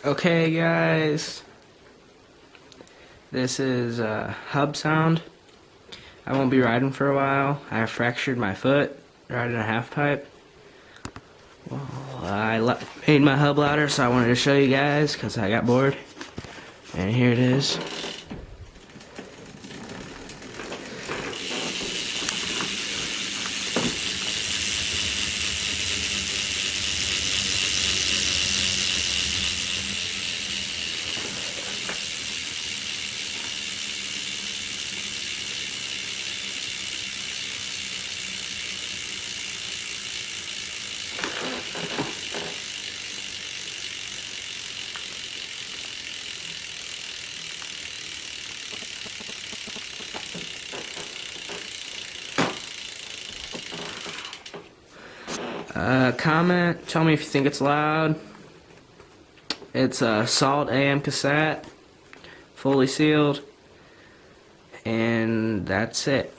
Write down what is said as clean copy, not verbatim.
Okay guys, this is hub sound. I won't be riding for a while. I fractured my foot riding a half pipe. Well, I made my hub louder, so I wanted to show you guys because I got bored. And here it is. Comment, tell me if you think it's loud. It's a solid AM cassette, fully sealed, and that's it.